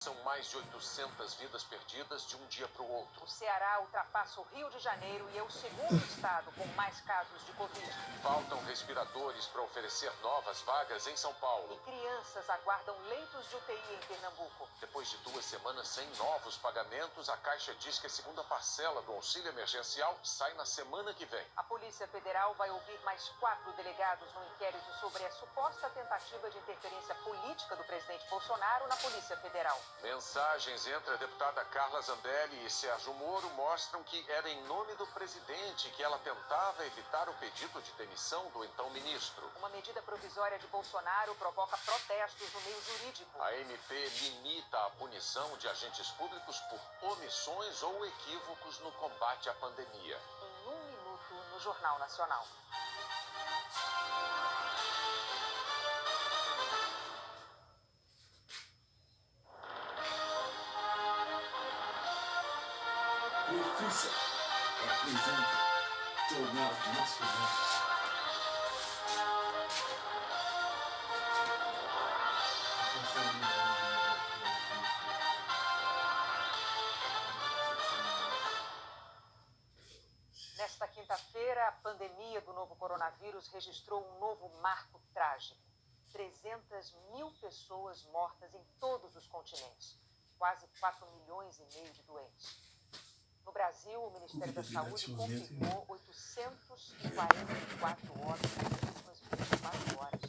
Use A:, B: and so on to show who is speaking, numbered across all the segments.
A: São mais de 800 vidas perdidas de um dia para o outro.
B: O Ceará ultrapassa o Rio de Janeiro e é o segundo estado com mais casos de Covid.
A: Faltam respiradores para oferecer novas vagas em São Paulo.
B: E crianças aguardam leitos de UTI em Pernambuco.
A: Depois de 2 semanas sem novos pagamentos, a Caixa diz que a segunda parcela do auxílio emergencial sai na semana que vem.
B: A Polícia Federal vai ouvir mais 4 delegados no inquérito sobre a suposta tentativa de interferência política do presidente Bolsonaro na Polícia Federal.
A: Mensagens entre a deputada Carla Zambelli e Sérgio Moro mostram que era em nome do presidente que ela tentava evitar o pedido de demissão do então ministro.
B: Uma medida provisória de Bolsonaro provoca protestos no meio jurídico.
A: A MP limita a punição de agentes públicos por omissões ou equívocos no combate à pandemia.
B: Em 1 minuto no Jornal Nacional.
C: Profissa apresenta Jornal Nacional.
B: Nesta quinta-feira, a pandemia do novo coronavírus registrou um novo marco trágico. 300 mil pessoas mortas em todos os continentes. Quase 4,5 milhões de doentes. No Brasil, o Ministério da Saúde confirmou 844 óbitos nas últimas 24 horas.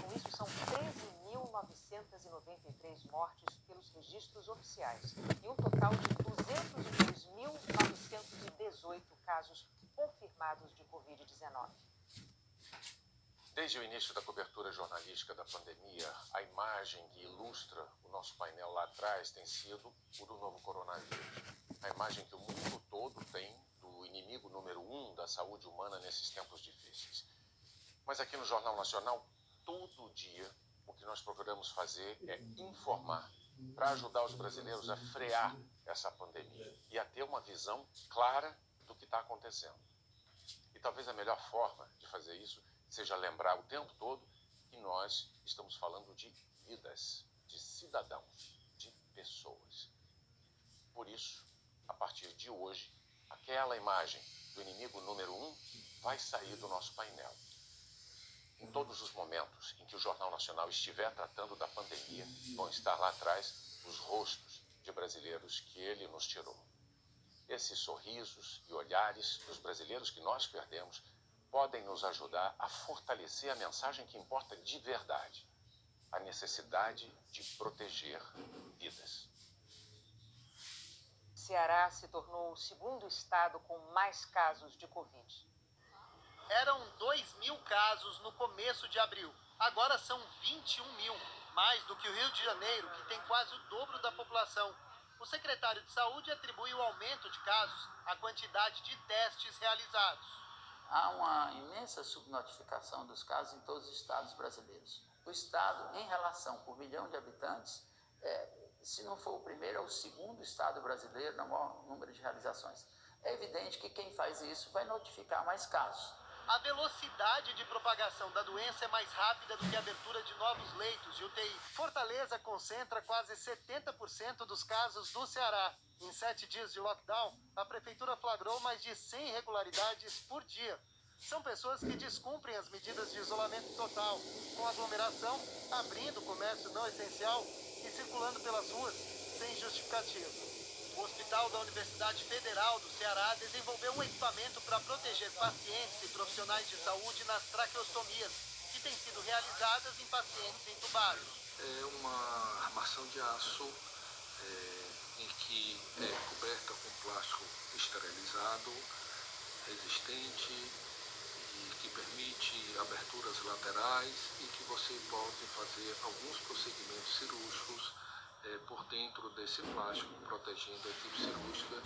B: Com isso, são 13.993 mortes pelos registros oficiais e um total de 202.918 casos confirmados de Covid-19.
A: Desde o início da cobertura jornalística da pandemia, a imagem que ilustra o nosso painel lá atrás tem sido o do novo coronavírus. A imagem que o mundo todo tem do inimigo número 1 da saúde humana nesses tempos difíceis. Mas aqui no Jornal Nacional, todo dia, o que nós procuramos fazer é informar para ajudar os brasileiros a frear essa pandemia e a ter uma visão clara do que está acontecendo. E talvez a melhor forma de fazer isso seja lembrar o tempo todo que nós estamos falando de vidas, de cidadãos, de pessoas. Por isso, a partir de hoje, aquela imagem do inimigo número 1 vai sair do nosso painel. Em todos os momentos em que o Jornal Nacional estiver tratando da pandemia, vão estar lá atrás os rostos de brasileiros que ele nos tirou. Esses sorrisos e olhares dos brasileiros que nós perdemos podem nos ajudar a fortalecer a mensagem que importa de verdade: a necessidade de proteger vidas.
B: Ceará se tornou o segundo estado com mais casos de Covid.
D: Eram 2.000 casos no começo de abril. Agora são 21 mil, mais do que o Rio de Janeiro, que tem quase o dobro da população. O secretário de Saúde atribui o aumento de casos à quantidade de testes realizados.
E: Há uma imensa subnotificação dos casos em todos os estados brasileiros. O estado, em relação por milhão de habitantes, se não for o primeiro, é o segundo estado brasileiro no maior número de realizações. É evidente que quem faz isso vai notificar mais casos.
D: A velocidade de propagação da doença é mais rápida do que a abertura de novos leitos de UTI. Fortaleza concentra quase 70% dos casos do Ceará. Em 7 dias de lockdown, a prefeitura flagrou mais de 100 irregularidades por dia. São pessoas que descumprem as medidas de isolamento total, com aglomeração, abrindo comércio não essencial e circulando pelas ruas sem justificativa. O Hospital da Universidade Federal do Ceará desenvolveu um equipamento para proteger pacientes e profissionais de saúde nas traqueostomias, que têm sido realizadas em pacientes entubados.
F: É uma armação de aço em que é coberta com plástico esterilizado, resistente e que permite aberturas laterais e que você pode fazer alguns procedimentos cirúrgicos por dentro desse plástico, protegendo a equipe cirúrgica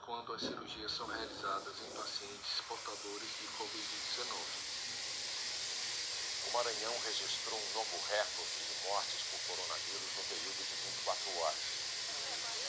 F: quando as cirurgias são realizadas em pacientes portadores de Covid-19.
A: O Maranhão registrou um novo recorde de mortes por coronavírus no período de 24 horas.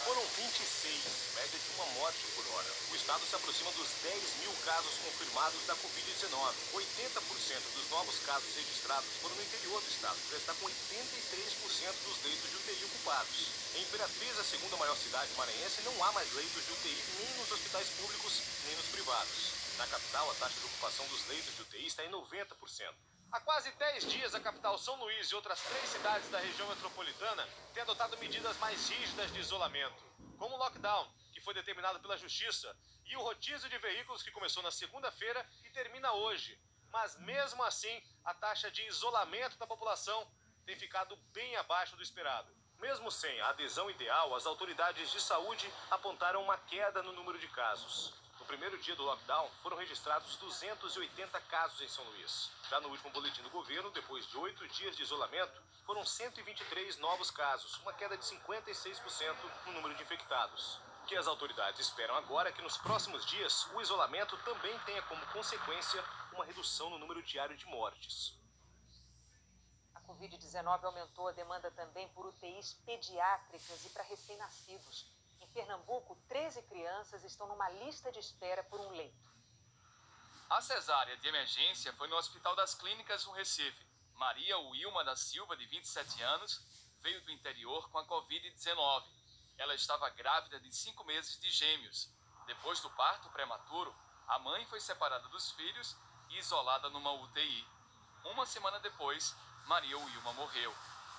G: Foram 26, média de uma morte por hora. O estado se aproxima dos 10 mil casos confirmados da Covid-19. 80% dos novos casos registrados foram no interior do estado, que já está com 83% dos leitos de UTI ocupados. Em Imperatriz, a segunda maior cidade maranhense, não há mais leitos de UTI nem nos hospitais públicos, nem nos privados. Na capital, a taxa de ocupação dos leitos de UTI está em 90%. Há quase 10 dias, a capital São Luís e outras 3 cidades da região metropolitana têm adotado medidas mais rígidas de isolamento, como o lockdown, que foi determinado pela Justiça, e o rodízio de veículos que começou na segunda-feira e termina hoje. Mas mesmo assim, a taxa de isolamento da população tem ficado bem abaixo do esperado. Mesmo sem a adesão ideal, as autoridades de saúde apontaram uma queda no número de casos. No primeiro dia do lockdown, foram registrados 280 casos em São Luís. Já no último boletim do governo, depois de 8 dias de isolamento, foram 123 novos casos, uma queda de 56% no número de infectados. O que as autoridades esperam agora é que nos próximos dias, o isolamento também tenha como consequência uma redução no número diário de mortes.
B: A Covid-19 aumentou a demanda também por UTIs pediátricas e para recém-nascidos. Em Pernambuco, 13 crianças estão numa lista de espera por um leito.
H: A cesárea de emergência foi no Hospital das Clínicas, no Recife. Maria Wilma da Silva, de 27 anos, veio do interior com a Covid-19. Ela estava grávida de 5 meses de gêmeos. Depois do parto prematuro, a mãe foi separada dos filhos e isolada numa UTI. Uma semana depois, Maria Wilma morreu.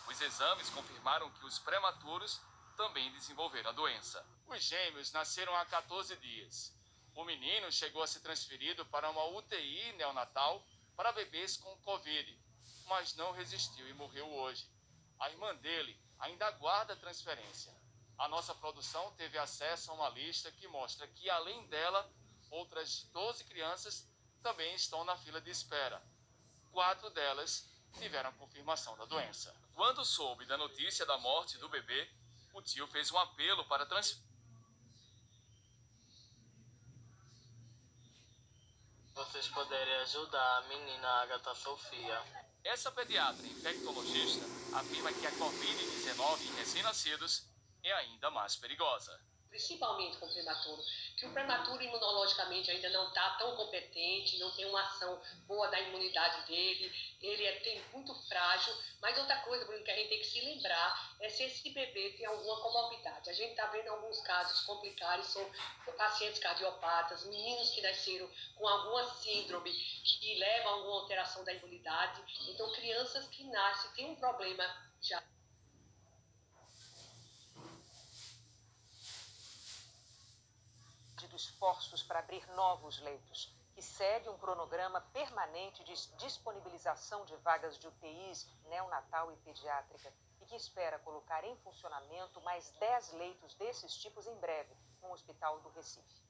H: Os exames confirmaram que os prematuros também desenvolveram a doença. Os gêmeos nasceram há 14 dias. O menino chegou a ser transferido para uma UTI neonatal para bebês com Covid, mas não resistiu e morreu hoje. A irmã dele ainda aguarda a transferência. A nossa produção teve acesso a uma lista que mostra que, além dela, outras 12 crianças também estão na fila de espera. 4 delas tiveram confirmação da doença. Quando soube da notícia da morte do bebê, o tio fez um apelo para
I: Vocês poderem ajudar a menina Agatha Sofia.
H: Essa pediatra infectologista afirma que a Covid-19 em recém-nascidos é ainda mais perigosa.
J: Principalmente com o prematuro, que o prematuro imunologicamente ainda não está tão competente, não tem uma ação boa da imunidade dele, ele tem muito frágil, mas outra coisa, Bruno, que a gente tem que se lembrar é se esse bebê tem alguma comorbidade. A gente está vendo alguns casos complicados, são pacientes cardiopatas, meninos que nasceram com alguma síndrome que leva a alguma alteração da imunidade, então crianças que nascem têm um problema já.
B: De esforços para abrir novos leitos, que segue um cronograma permanente de disponibilização de vagas de UTIs neonatal e pediátrica e que espera colocar em funcionamento mais 10 leitos desses tipos em breve no Hospital do Recife.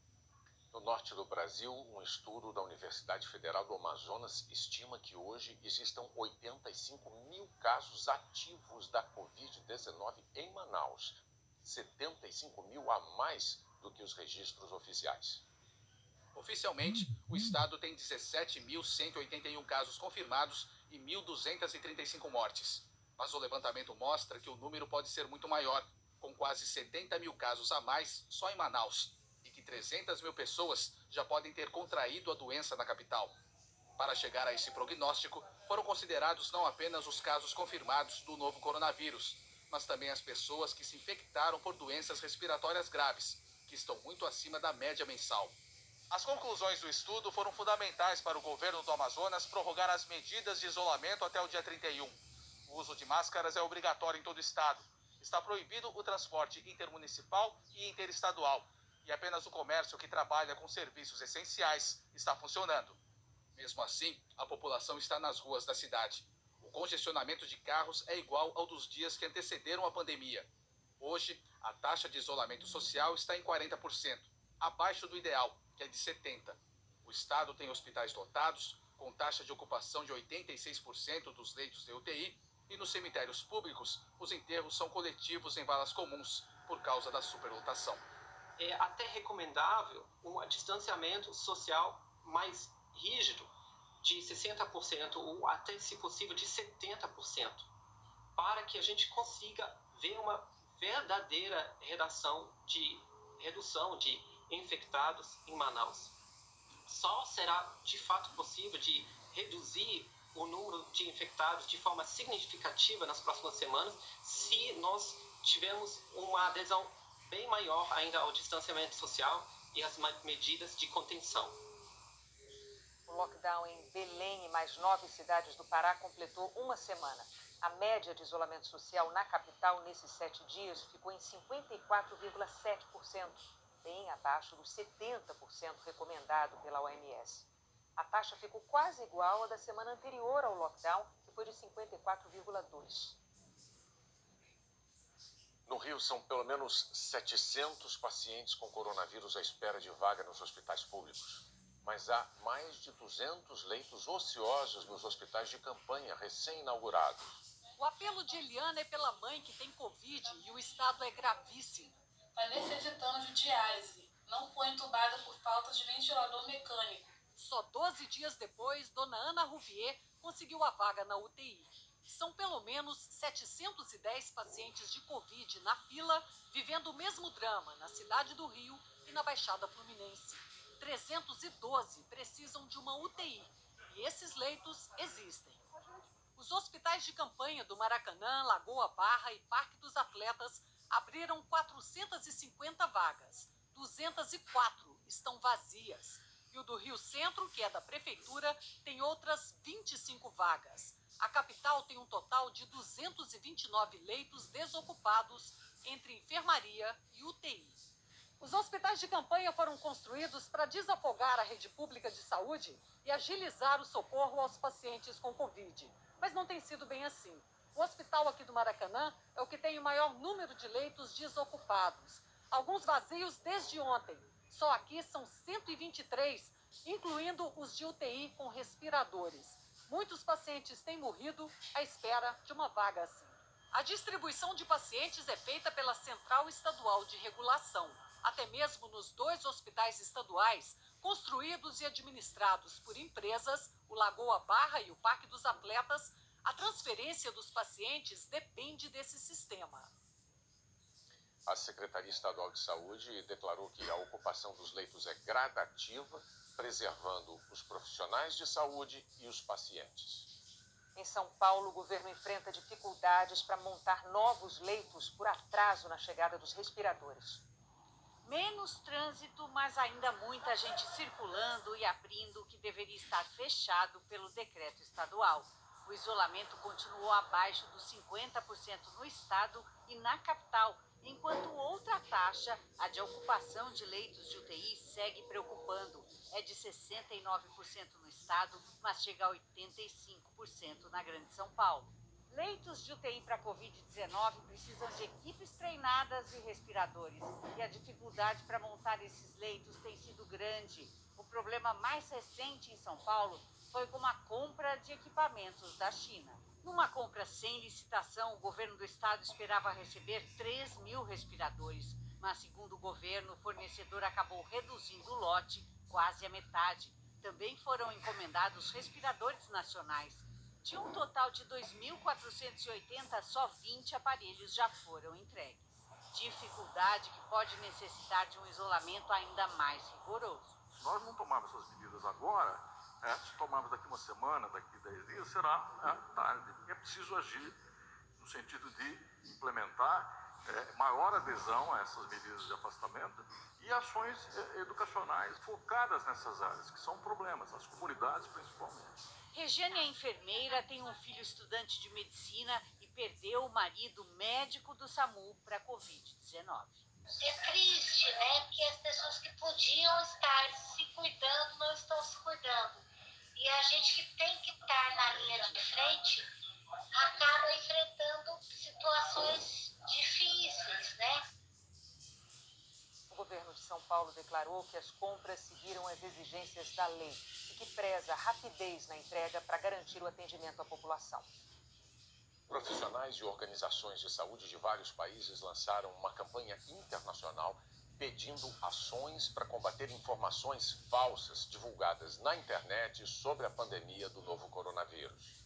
A: No norte do Brasil, um estudo da Universidade Federal do Amazonas estima que hoje existam 85 mil casos ativos da Covid-19 em Manaus, 75 mil a mais do que os registros oficiais.
K: Oficialmente, o estado tem 17.181 casos confirmados e 1.235 mortes. Mas o levantamento mostra que o número pode ser muito maior, com quase 70 mil casos a mais só em Manaus, e que 300 mil pessoas já podem ter contraído a doença na capital. Para chegar a esse prognóstico, foram considerados não apenas os casos confirmados do novo coronavírus, mas também as pessoas que se infectaram por doenças respiratórias graves, que estão muito acima da média mensal. As conclusões do estudo foram fundamentais para o governo do Amazonas prorrogar as medidas de isolamento até o dia 31. O uso de máscaras é obrigatório em todo o estado. Está proibido o transporte intermunicipal e interestadual. E apenas o comércio que trabalha com serviços essenciais está funcionando. Mesmo assim, a população está nas ruas da cidade. O congestionamento de carros é igual ao dos dias que antecederam a pandemia. Hoje, a taxa de isolamento social está em 40%, abaixo do ideal, que é de 70%. O estado tem hospitais lotados, com taxa de ocupação de 86% dos leitos de UTI, e nos cemitérios públicos, os enterros são coletivos em valas comuns, por causa da superlotação.
L: É até recomendável um distanciamento social mais rígido, de 60% ou até, se possível, de 70%, para que a gente consiga ver uma verdadeira redução de infectados em Manaus. Só será de fato possível de reduzir o número de infectados de forma significativa nas próximas semanas se nós tivermos uma adesão bem maior ainda ao distanciamento social e às medidas de contenção.
B: O lockdown em Belém e mais 9 cidades do Pará completou uma semana. A média de isolamento social na capital nesses 7 dias ficou em 54,7%, bem abaixo dos 70% recomendado pela OMS. A taxa ficou quase igual à da semana anterior ao lockdown, que foi de 54,2%.
A: No Rio, são pelo menos 700 pacientes com coronavírus à espera de vaga nos hospitais públicos. Mas há mais de 200 leitos ociosos nos hospitais de campanha recém-inaugurados.
M: O apelo de Eliana é pela mãe que tem Covid e o estado é gravíssimo.
N: Está necessitando de diálise. Não foi entubada por falta de ventilador mecânico.
M: Só 12 dias depois, dona Ana Rouvier conseguiu a vaga na UTI. São pelo menos 710 pacientes de Covid na fila, vivendo o mesmo drama na cidade do Rio e na Baixada Fluminense. 312 precisam de uma UTI e esses leitos existem. Os hospitais de campanha do Maracanã, Lagoa Barra e Parque dos Atletas abriram 450 vagas. 204 estão vazias. E o do Rio Centro, que é da Prefeitura, tem outras 25 vagas. A capital tem um total de 229 leitos desocupados entre enfermaria e UTI. Os hospitais de campanha foram construídos para desafogar a rede pública de saúde e agilizar o socorro aos pacientes com Covid. Mas não tem sido bem assim. O hospital aqui do Maracanã é o que tem o maior número de leitos desocupados. Alguns vazios desde ontem. Só aqui são 123, incluindo os de UTI com respiradores. Muitos pacientes têm morrido à espera de uma vaga assim. A distribuição de pacientes é feita pela Central Estadual de Regulação. Até mesmo nos 2 hospitais estaduais, construídos e administrados por empresas, o Lagoa Barra e o Parque dos Atletas, a transferência dos pacientes depende desse sistema.
A: A Secretaria Estadual de Saúde declarou que a ocupação dos leitos é gradativa, preservando os profissionais de saúde e os pacientes.
B: Em São Paulo, o governo enfrenta dificuldades para montar novos leitos por atraso na chegada dos respiradores.
O: Menos trânsito, mas ainda muita gente circulando e abrindo o que deveria estar fechado pelo decreto estadual. O isolamento continuou abaixo dos 50% no estado e na capital, enquanto outra taxa, a de ocupação de leitos de UTI, segue preocupando. É de 69% no estado, mas chega a 85% na Grande São Paulo. Leitos de UTI para Covid-19 precisam de equipes treinadas e respiradores. E a dificuldade para montar esses leitos tem sido grande. O problema mais recente em São Paulo foi com a compra de equipamentos da China. Numa compra sem licitação, o governo do estado esperava receber 3.000 respiradores. Mas, segundo o governo, o fornecedor acabou reduzindo o lote quase a metade. Também foram encomendados respiradores nacionais. De um total de 2.480, só 20 aparelhos já foram entregues. Dificuldade que pode necessitar de um isolamento ainda mais rigoroso.
P: Se nós não tomarmos essas medidas agora, se tomarmos daqui uma semana, daqui 10 dias, será tarde. É preciso agir no sentido de implementar maior adesão a essas medidas de afastamento e ações educacionais focadas nessas áreas, que são problemas, as comunidades principalmente.
O: Regiane é enfermeira, tem um filho estudante de medicina e perdeu o marido médico do SAMU para a Covid-19.
Q: É triste, né? Porque as pessoas que podiam estar se cuidando não estão se cuidando. E a gente que tem que estar na linha de frente acaba enfrentando situações difíceis, né?
B: O governo de São Paulo declarou que as compras seguiram as exigências da lei e que preza a rapidez na entrega para garantir o atendimento à população.
A: Profissionais e organizações de saúde de vários países lançaram uma campanha internacional pedindo ações para combater informações falsas divulgadas na internet sobre a pandemia do novo coronavírus.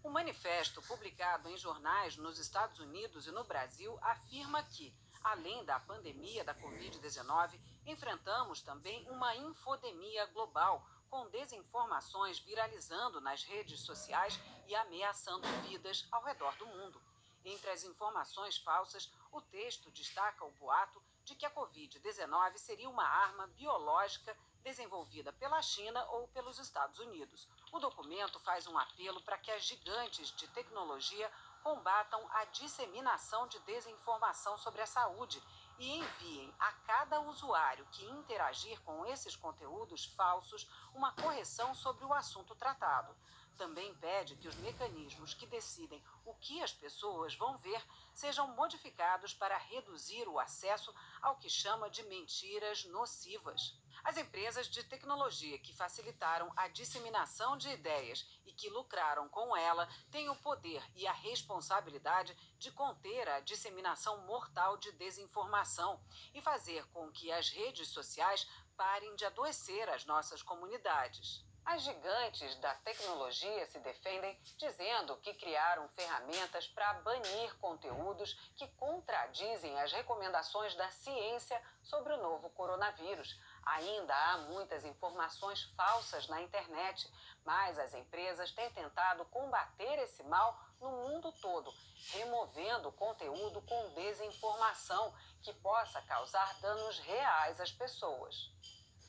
R: O manifesto, publicado em jornais nos Estados Unidos e no Brasil, afirma que, além da pandemia da Covid-19, enfrentamos também uma infodemia global, com desinformações viralizando nas redes sociais e ameaçando vidas ao redor do mundo. Entre as informações falsas, o texto destaca o boato de que a Covid-19 seria uma arma biológica desenvolvida pela China ou pelos Estados Unidos. O documento faz um apelo para que as gigantes de tecnologia combatam a disseminação de desinformação sobre a saúde e enviem a cada usuário que interagir com esses conteúdos falsos uma correção sobre o assunto tratado. Também pede que os mecanismos que decidem o que as pessoas vão ver sejam modificados para reduzir o acesso ao que chama de mentiras nocivas. As empresas de tecnologia que facilitaram a disseminação de ideias e que lucraram com ela têm o poder e a responsabilidade de conter a disseminação mortal de desinformação e fazer com que as redes sociais parem de adoecer as nossas comunidades.
B: As gigantes da tecnologia se defendem dizendo que criaram ferramentas para banir conteúdos que contradizem as recomendações da ciência sobre o novo coronavírus. Ainda há muitas informações falsas na internet, mas as empresas têm tentado combater esse mal no mundo todo, removendo conteúdo com desinformação que possa causar danos reais às pessoas.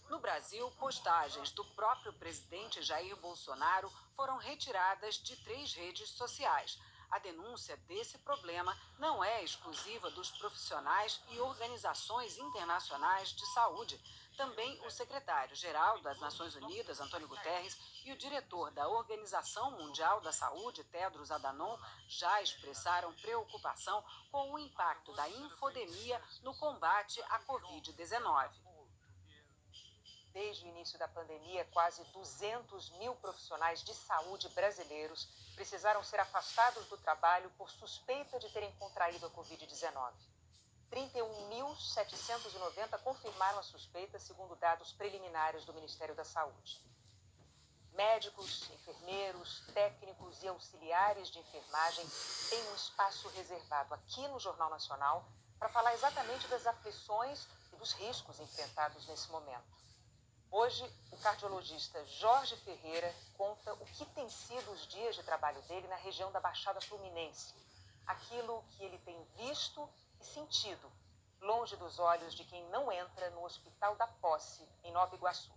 R: No Brasil, postagens do próprio presidente Jair Bolsonaro foram retiradas de 3 redes sociais. A denúncia desse problema não é exclusiva dos profissionais e organizações internacionais de saúde. Também o secretário-geral das Nações Unidas, Antônio Guterres, e o diretor da Organização Mundial da Saúde, Tedros Adhanom, já expressaram preocupação com o impacto da infodemia no combate à Covid-19.
B: Desde o início da pandemia, quase 200 mil profissionais de saúde brasileiros precisaram ser afastados do trabalho por suspeita de terem contraído a Covid-19. 31.790 confirmaram a suspeita, segundo dados preliminares do Ministério da Saúde. Médicos, enfermeiros, técnicos e auxiliares de enfermagem têm um espaço reservado aqui no Jornal Nacional para falar exatamente das aflições e dos riscos enfrentados nesse momento. Hoje, o cardiologista Jorge Ferreira conta o que tem sido os dias de trabalho dele na região da Baixada Fluminense. Aquilo que ele tem visto e sentido, longe dos olhos de quem não entra no Hospital da Posse, em Nova Iguaçu.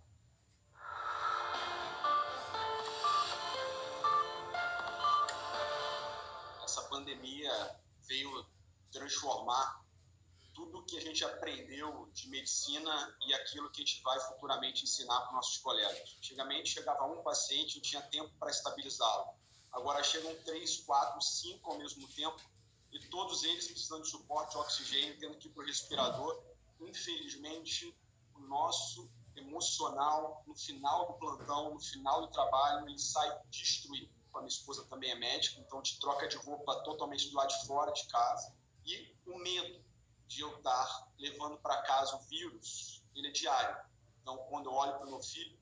S: Essa pandemia veio transformar tudo que a gente aprendeu de medicina e aquilo que a gente vai futuramente ensinar para os nossos colegas. Antigamente chegava um paciente e não tinha tempo para estabilizá-lo. Agora chegam 3, 4, 5 ao mesmo tempo e todos eles precisando de suporte de oxigênio, tendo que ir para o respirador. Infelizmente, o nosso emocional, no final do plantão, no final do trabalho, ele sai destruído. A minha esposa também é médica, então te troca de roupa totalmente do lado de fora de casa. E o medo de eu estar levando para casa o vírus, ele é diário. Então, quando eu olho para o meu filho,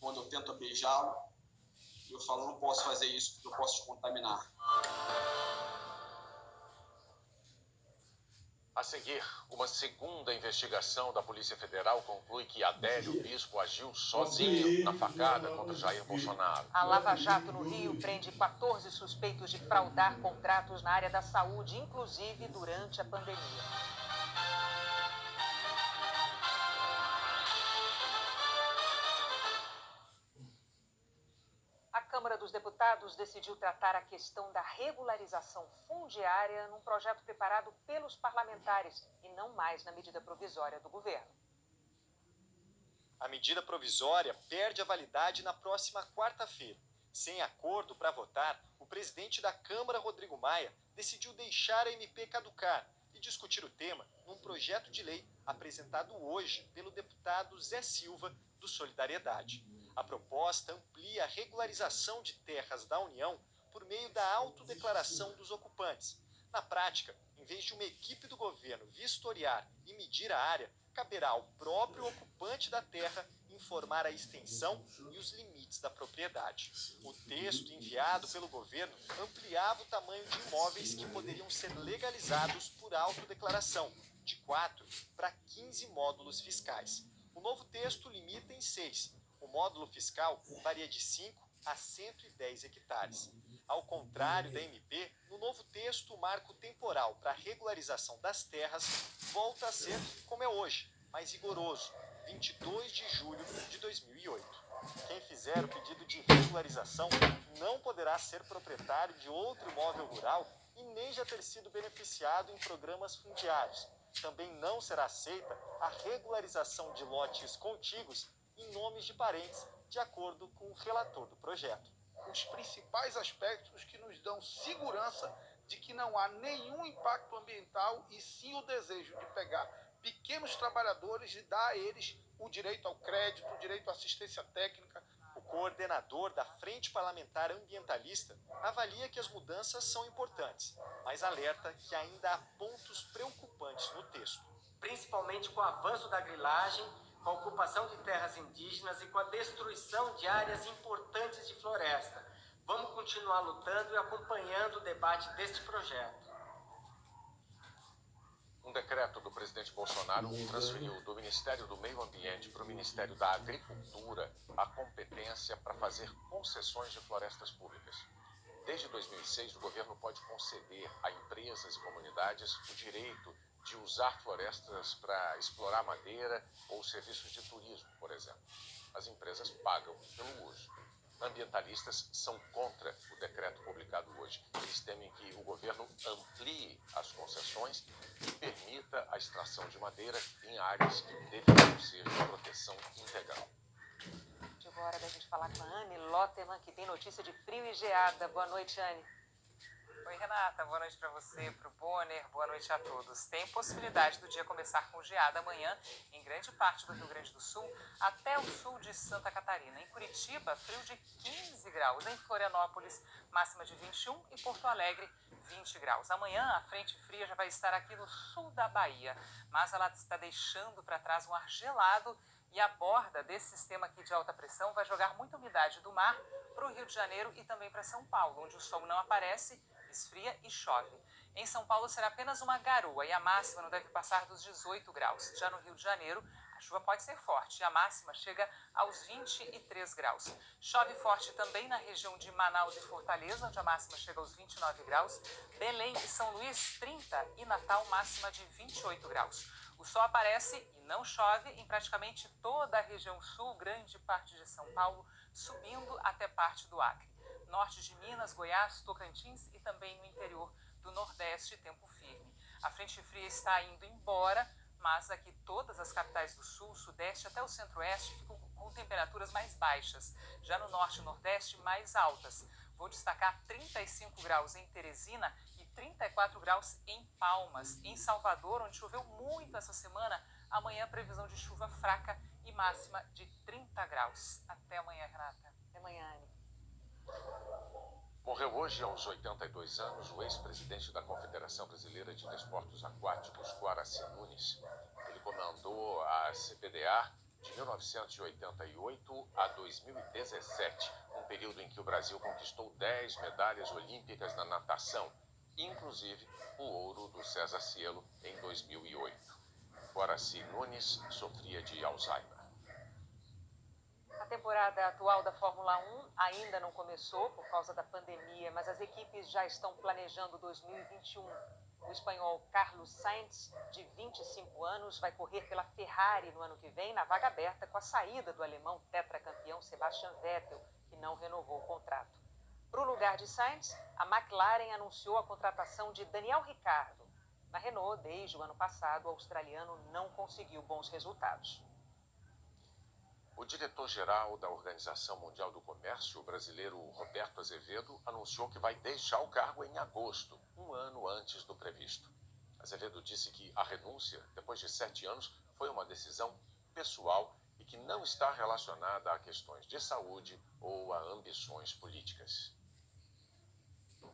S: quando eu tento beijá-lo, eu falo, não posso fazer isso porque eu posso te contaminar.
A: A seguir, uma segunda investigação da Polícia Federal conclui que Adélio Bispo agiu sozinho na facada contra Jair Bolsonaro.
B: A Lava Jato no Rio prende 14 suspeitos de fraudar contratos na área da saúde, inclusive durante a pandemia. A Câmara dos Deputados decidiu tratar a questão da regularização fundiária num projeto preparado pelos parlamentares e não mais na medida provisória do governo.
T: A medida provisória perde a validade na próxima quarta-feira. Sem acordo para votar, o presidente da Câmara, Rodrigo Maia, decidiu deixar a MP caducar e discutir o tema num projeto de lei apresentado hoje pelo deputado Zé Silva, do Solidariedade. A proposta amplia a regularização de terras da União por meio da autodeclaração dos ocupantes. Na prática, em vez de uma equipe do governo vistoriar e medir a área, caberá ao próprio ocupante da terra informar a extensão e os limites da propriedade. O texto enviado pelo governo ampliava o tamanho de imóveis que poderiam ser legalizados por autodeclaração, de 4 para 15 módulos fiscais. O novo texto limita em 6. O módulo fiscal varia de 5 a 110 hectares. Ao contrário da MP, no novo texto, o marco temporal para a regularização das terras volta a ser, como é hoje, mais rigoroso, 22 de julho de 2008. Quem fizer o pedido de regularização não poderá ser proprietário de outro imóvel rural e nem já ter sido beneficiado em programas fundiários. Também não será aceita a regularização de lotes contíguos em nomes de parentes, de acordo com o relator do projeto.
K: Os principais aspectos que nos dão segurança de que não há nenhum impacto ambiental e sim o desejo de pegar pequenos trabalhadores e dar a eles o direito ao crédito, o direito à assistência técnica.
T: O coordenador da Frente Parlamentar Ambientalista avalia que as mudanças são importantes, mas alerta que ainda há pontos preocupantes no texto.
U: Principalmente com o avanço da grilagem, com a ocupação de terras indígenas e com a destruição de áreas importantes de floresta. Vamos continuar lutando e acompanhando o debate deste projeto.
A: Um decreto do presidente Bolsonaro transferiu do Ministério do Meio Ambiente para o Ministério da Agricultura a competência para fazer concessões de florestas públicas. Desde 2006, o governo pode conceder a empresas e comunidades o direito de usar florestas para explorar madeira ou serviços de turismo, por exemplo. As empresas pagam pelo uso. Ambientalistas são contra o decreto publicado hoje. Eles temem que o governo amplie as concessões e permita a extração de madeira em áreas que deveriam ser de proteção integral.
B: Chegou a hora da gente falar com a Anne Lotterman, que tem notícia de frio e geada. Boa noite, Anne.
V: Oi, Renata. Boa noite para você, para o Bonner. Boa noite a todos. Tem possibilidade do dia começar com geada amanhã em grande parte do Rio Grande do Sul até o sul de Santa Catarina. Em Curitiba, frio de 15 graus. Em Florianópolis, máxima de 21 e Porto Alegre, 20 graus. Amanhã, a frente fria já vai estar aqui no sul da Bahia, mas ela está deixando para trás um ar gelado e a borda desse sistema aqui de alta pressão vai jogar muita umidade do mar para o Rio de Janeiro e também para São Paulo, onde o sol não aparece, esfria e chove. Em São Paulo será apenas uma garoa e a máxima não deve passar dos 18 graus. Já no Rio de Janeiro, a chuva pode ser forte e a máxima chega aos 23 graus. Chove forte também na região de Manaus e Fortaleza, onde a máxima chega aos 29 graus. Belém e São Luís, 30 e Natal, máxima de 28 graus. O sol aparece e não chove em praticamente toda a região sul, grande parte de São Paulo, subindo até parte do Acre. Norte de Minas, Goiás, Tocantins e também no interior do Nordeste, tempo firme. A frente fria está indo embora, mas aqui todas as capitais do Sul, Sudeste até o Centro-Oeste ficam com temperaturas mais baixas. Já no Norte e Nordeste, mais altas. Vou destacar 35 graus em Teresina e 34 graus em Palmas. Em Salvador, onde choveu muito essa semana, amanhã previsão de chuva fraca e máxima de 30 graus. Até amanhã, Renata.
B: Até amanhã, Anne.
A: Morreu hoje, aos 82 anos, o ex-presidente da Confederação Brasileira de Desportos Aquáticos, Guaraci Nunes. Ele comandou a CBDA de 1988 a 2017, um período em que o Brasil conquistou 10 medalhas olímpicas na natação, inclusive o ouro do César Cielo em 2008. Guaraci Nunes sofria de Alzheimer.
B: A temporada atual da Fórmula 1 ainda não começou por causa da pandemia, mas as equipes já estão planejando 2021. O espanhol Carlos Sainz, de 25 anos, vai correr pela Ferrari no ano que vem, na vaga aberta com a saída do alemão tetracampeão Sebastian Vettel, que não renovou o contrato. Para o lugar de Sainz, a McLaren anunciou a contratação de Daniel Ricciardo. Na Renault, desde o ano passado, o australiano não conseguiu bons resultados.
A: O diretor-geral da Organização Mundial do Comércio, o brasileiro Roberto Azevedo, anunciou que vai deixar o cargo em agosto, um ano antes do previsto. Azevedo disse que a renúncia, depois de 7 anos, foi uma decisão pessoal e que não está relacionada a questões de saúde ou a ambições políticas.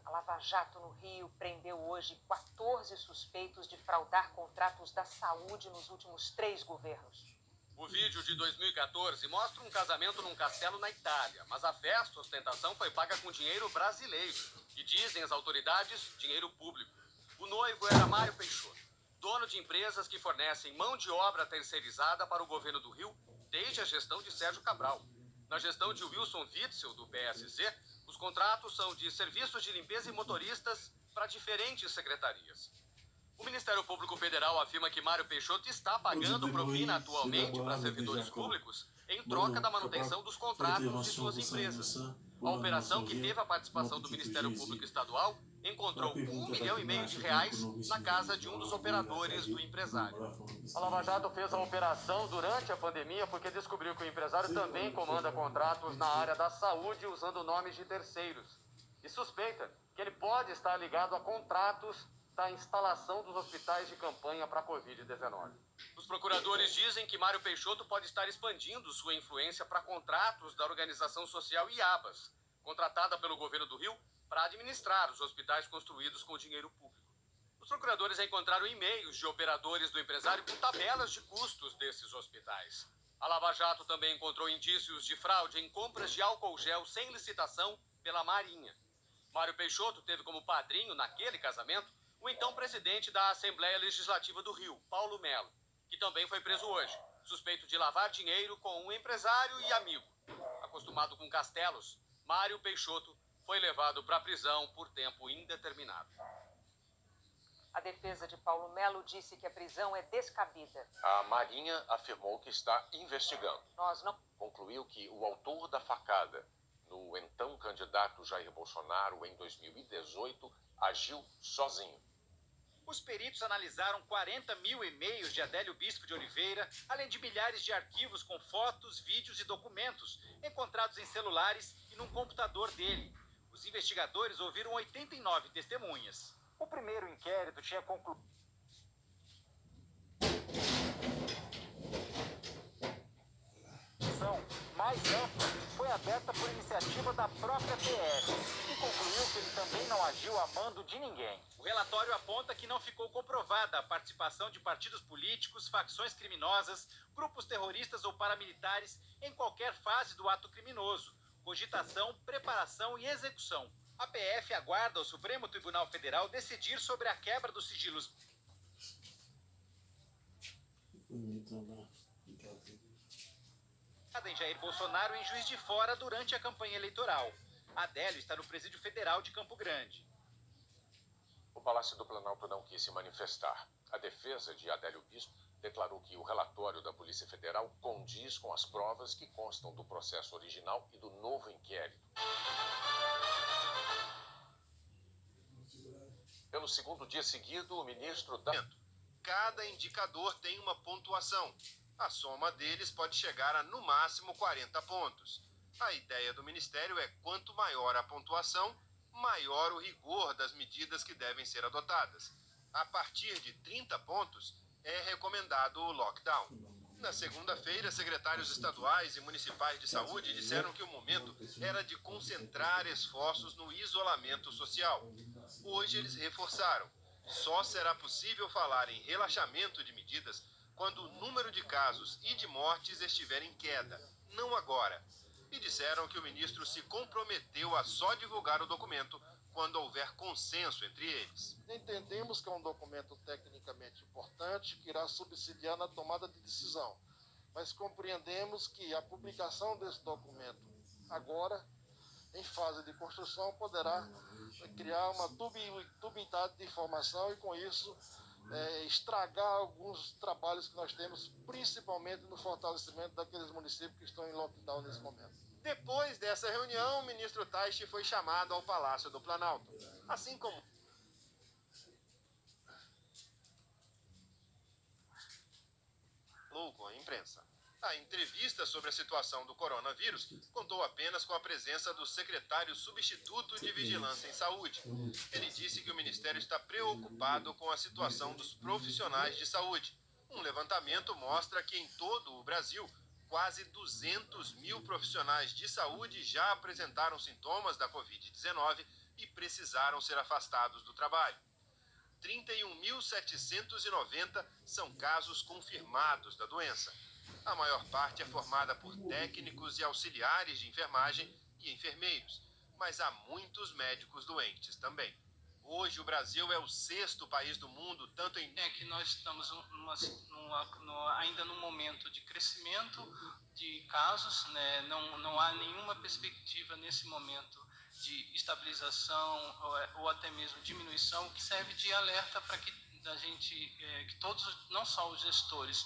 B: A Lava Jato no Rio prendeu hoje 14 suspeitos de fraudar contratos da saúde nos últimos 3 governos.
C: O vídeo de 2014 mostra um casamento num castelo na Itália, mas a festa, a ostentação, foi paga com dinheiro brasileiro. E dizem as autoridades, dinheiro público. O noivo era Mário Peixoto, dono de empresas que fornecem mão de obra terceirizada para o governo do Rio desde a gestão de Sérgio Cabral. Na gestão de Wilson Witzel, do PSC, os contratos são de serviços de limpeza e motoristas para diferentes secretarias. O Ministério Público Federal afirma que Mário Peixoto está pagando propina atualmente para servidores públicos em troca da manutenção dos contratos de suas empresas. A operação, que teve a participação do Ministério Público Estadual, encontrou R$1,5 milhão na casa de um dos operadores do empresário.
E: A Lava Jato fez a operação durante a pandemia porque descobriu que o empresário também comanda contratos na área da saúde usando nomes de terceiros. E suspeita que ele pode estar ligado a contratos da instalação dos hospitais de campanha para a Covid-19.
C: Os procuradores dizem que Mário Peixoto pode estar expandindo sua influência para contratos da organização social IABAS, contratada pelo governo do Rio para administrar os hospitais construídos com dinheiro público. Os procuradores encontraram e-mails de operadores do empresário com tabelas de custos desses hospitais. A Lava Jato também encontrou indícios de fraude em compras de álcool gel sem licitação pela Marinha. Mário Peixoto teve como padrinho naquele casamento o então presidente da Assembleia Legislativa do Rio, Paulo Melo, que também foi preso hoje, suspeito de lavar dinheiro com um empresário e amigo. Acostumado com castelos, Mário Peixoto foi levado para a prisão por tempo indeterminado.
B: A defesa de Paulo Melo disse que a prisão é descabida.
A: A Marinha afirmou que está investigando. Concluiu que o autor da facada no então candidato Jair Bolsonaro em 2018 agiu sozinho.
W: Os peritos analisaram 40 mil e-mails de Adélio Bispo de Oliveira, além de milhares de arquivos com fotos, vídeos e documentos encontrados em celulares e num computador dele. Os investigadores ouviram 89 testemunhas. O primeiro inquérito tinha concluído mais ampla foi aberta por iniciativa da própria PF, que concluiu que ele também não agiu a mando de ninguém. O relatório aponta que não ficou comprovada a participação de partidos políticos, facções criminosas, grupos terroristas ou paramilitares em qualquer fase do ato criminoso, cogitação, preparação e execução. A PF aguarda o Supremo Tribunal Federal decidir sobre a quebra dos sigilos em Jair Bolsonaro em Juiz de Fora durante a campanha eleitoral. Adélio está no Presídio Federal de Campo Grande.
A: O Palácio do Planalto não quis se manifestar. A defesa de Adélio Bispo declarou que o relatório da Polícia Federal condiz com as provas que constam do processo original e do novo inquérito. Pelo segundo dia seguido, o ministro da...
X: Cada indicador tem uma pontuação. A soma deles pode chegar a, no máximo, 40 pontos. A ideia do Ministério é quanto maior a pontuação, maior o rigor das medidas que devem ser adotadas. A partir de 30 pontos, é recomendado o lockdown. Na segunda-feira, secretários estaduais e municipais de saúde disseram que o momento era de concentrar esforços no isolamento social. Hoje eles reforçaram. Só será possível falar em relaxamento de medidas quando o número de casos e de mortes estiver em queda, não agora. E disseram que o ministro se comprometeu a só divulgar o documento quando houver consenso entre eles.
Y: Entendemos que é um documento tecnicamente importante que irá subsidiar na tomada de decisão, mas compreendemos que a publicação desse documento agora, em fase de construção, poderá criar uma turbidade de informação e, com isso, estragar alguns trabalhos que nós temos, principalmente no fortalecimento daqueles municípios que estão em lockdown nesse momento.
X: Depois dessa reunião, o ministro Taixe foi chamado ao Palácio do Planalto, assim como com a imprensa. A entrevista sobre a situação do coronavírus contou apenas com a presença do secretário substituto de Vigilância em Saúde. Ele disse que o Ministério está preocupado com a situação dos profissionais de saúde. Um levantamento mostra que em todo o Brasil, quase 200 mil profissionais de saúde já apresentaram sintomas da Covid-19 e precisaram ser afastados do trabalho. 31.790 são casos confirmados da doença. A maior parte é formada por técnicos e auxiliares de enfermagem e enfermeiros, mas há muitos médicos doentes também. Hoje o Brasil é o 6º país do mundo, tanto em...
D: É que nós estamos ainda num momento de crescimento de casos, né? Não há nenhuma perspectiva nesse momento de estabilização ou até mesmo diminuição, que serve de alerta para que a gente, que todos, não só os gestores...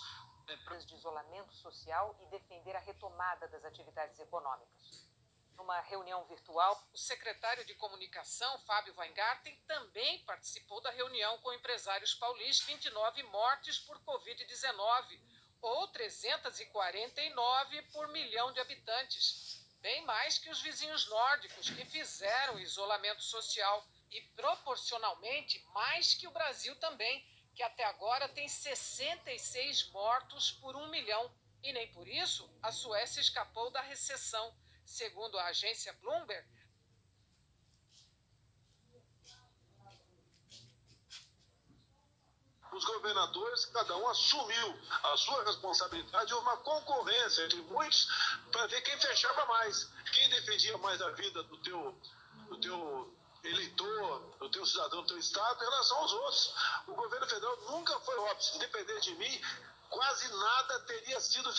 B: de isolamento social e defender a retomada das atividades econômicas. Numa reunião virtual,
R: o secretário de Comunicação, Fábio Weingarten, também participou da reunião com empresários paulistas. 29 mortes por Covid-19, ou 349 por milhão de habitantes. Bem mais que os vizinhos nórdicos, que fizeram isolamento social. E proporcionalmente mais que o Brasil também, que até agora tem 66 mortos por 1 milhão. E nem por isso a Suécia escapou da recessão. Segundo a agência Bloomberg,
F: os governadores, cada um assumiu a sua responsabilidade, houve uma concorrência entre muitos para ver quem fechava mais, quem defendia mais a vida do teu eleitor, do teu cidadão, do teu estado, em relação aos outros. O governo federal nunca foi óbvio, se depender de mim, quase nada teria sido feito.